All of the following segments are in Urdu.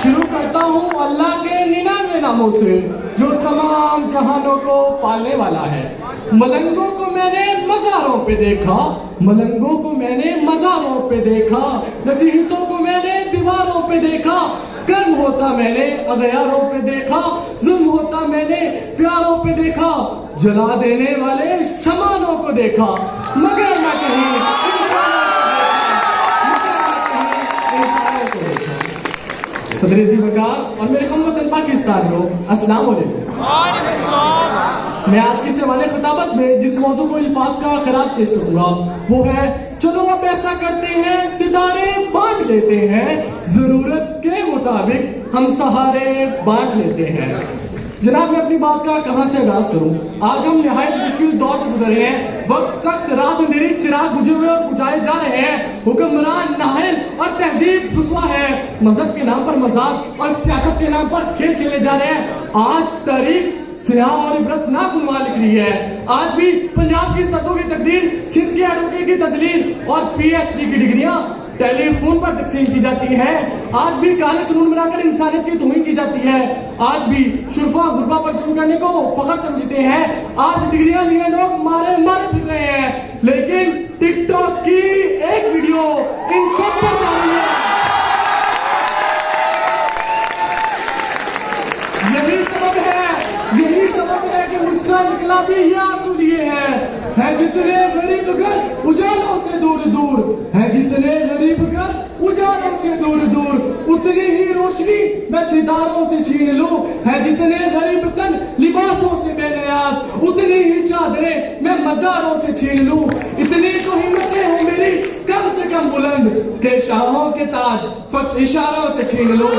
شروع کرتا ہوں اللہ کے 99 ناموں سے جو تمام جہانوں کو پالنے والا ہے. ملنگوں کو میں نے مزاروں پہ دیکھا, ملنگوں کو میں نے مزاروں پہ دیکھا, نصیحتوں کو میں نے دیواروں پہ دیکھا, کرم ہوتا میں نے اغیاروں پہ دیکھا, ظلم ہوتا میں نے پیاروں پہ دیکھا, جلا دینے والے شمانوں کو دیکھا, مگر نہ کہیں صدر عزیز وقار اور میرے ہم وطن پاکستانیوں, السلام علیکم. میں آج کی سوانح خطابت میں جس موضوع کو الفاظ کا خیرات پیش کروں گا وہ ہے چلو اب ایسا کرتے ہیں ستارے بانٹ لیتے ہیں, ضرورت کے مطابق ہم سہارے بانٹ لیتے ہیں. جناب میں اپنی بات کا کہاں سے آغاز کروں؟ آج ہم نہایت مشکل دور سے گزر رہے ہیں. وقت سخت, رات اندھیری, چراغ بجھے ہوئے اور بجھائے جا رہے ہیں. حکمران نااہل اور تہذیب رسوا ہے. مذہب کے نام پر مذاق اور سیاست کے نام پر کھیل کھیلے جا رہے ہیں. آج تاریخ سیاہ اور عبرتناک عنوان لکھ رہی ہے. آج بھی پنجاب کی سڑکوں کی تقدیر, سندھ کے ایڈوکیٹ کی تذلیل اور پی ایچ ڈی کی ڈگریاں ٹیلی فون پر تقسیم کی جاتی ہے. آج بھی کالے قانون بنا کر انسانیت کی توہین کی جاتی ہے. آج بھی شرفا غربا پر ظلم کرنے کو فخر سمجھتے ہیں. آج ڈگریاں لیے لوگ مارے پھر رہے ہیں, لیکن ٹک ٹاک کی ایک ویڈیو ان سب پر جاری ہے. یہی سبب ہے کہ مجھ سے نکلا بھی یہ آنسو لیے ہیں جتنے غریب گھر اجالوں سے دور دور, ہیں جتنے غریب گھر اجالوں سے دور دور, اتنی ہی روشنی میں ستاروں سے چھین لوں. ہیں جتنے غریب تن لباسوں سے بے نیاز, اتنی ہی چادریں میں مزاروں سے چھین لوں. اتنی تو ہمتیں ہوں میری کم سے کم بلند کہ شاہوں کے تاج فقط اشاروں سے چھین لوں.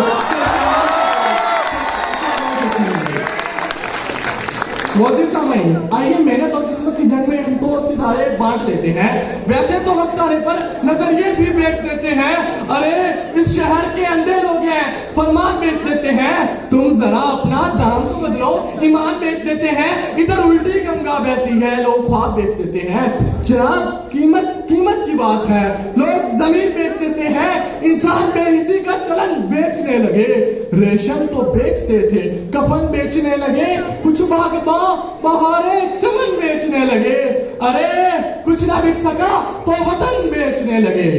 معزز سامعین, آئیے محنت اور قسمت کی جنگ میں ہم تو ستارے بانٹ لیتے ہیں. ویسے تو وقت آنے پر نظریے بھی بیچ دیتے ہیں. ارے اس شہر کے اندھے لوگ ہیں, فرمان بیچ دیتے ہیں. تم ذرا اپنا دام تو بدلو, ایمان بیچ دیتے ہیں. ادھر الٹی گنگا بہتی ہے, لوگ خواب بیچ دیتے ہیں. جناب قیمت کی بات ہے, لوگ زمین بیچ دیتے ہیں. انسان بے حسی کا چلن بیچنے لگے. ریشم تو بیچتے تھے, کفن بیچنے لگے. کچھ باغباں بہارے چمن بیچنے لگے. ارے کچھ نہ بک سکا تو وطن بیچنے لگے.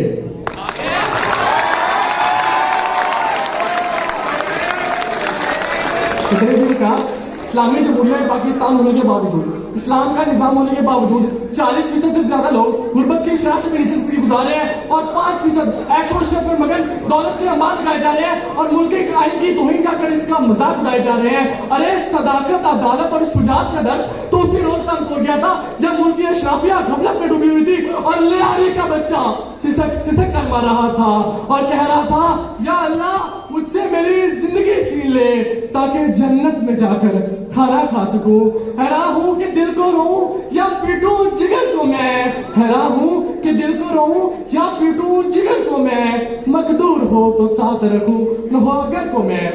صدر جی کا اسلامی جمہوریہ پاکستان ہونے کے باوجود, اسلام کا نظام ہونے کے باوجود 40% سے زیادہ لوگ غربت کی شرح سے نیچے زندگی گزار رہے ہیں اور 5% عیش و عشرت میں مگن دولت کے انبار لگائے جا رہے ہیں اور ملک کے آئین کی توہین کر اس کا مذاق اڑائے جا رہے ہیں. ارے صداقت, عدالت اور شجاعت کا درس تو اسی روز تک ہو گیا تھا جب ملک کی اشرافیہ غفلت میں ڈوبی ہوئی تھی اور لیاری کا بچہ سسک کر مار رہا تھا اور کہہ رہا تھا یا اللہ مجھ سے میری زندگی چھین لے تاکہ جنت میں جا کر کھانا کھا سکوں. حیران ہوں کہ دل کو روؤں یا پیٹوں جگر کو میں, حیران ہوں کہ دل کو روؤں یا پیٹوں جگر کو میں, مقدور ہو تو ساتھ رکھوں نوگر کو میں.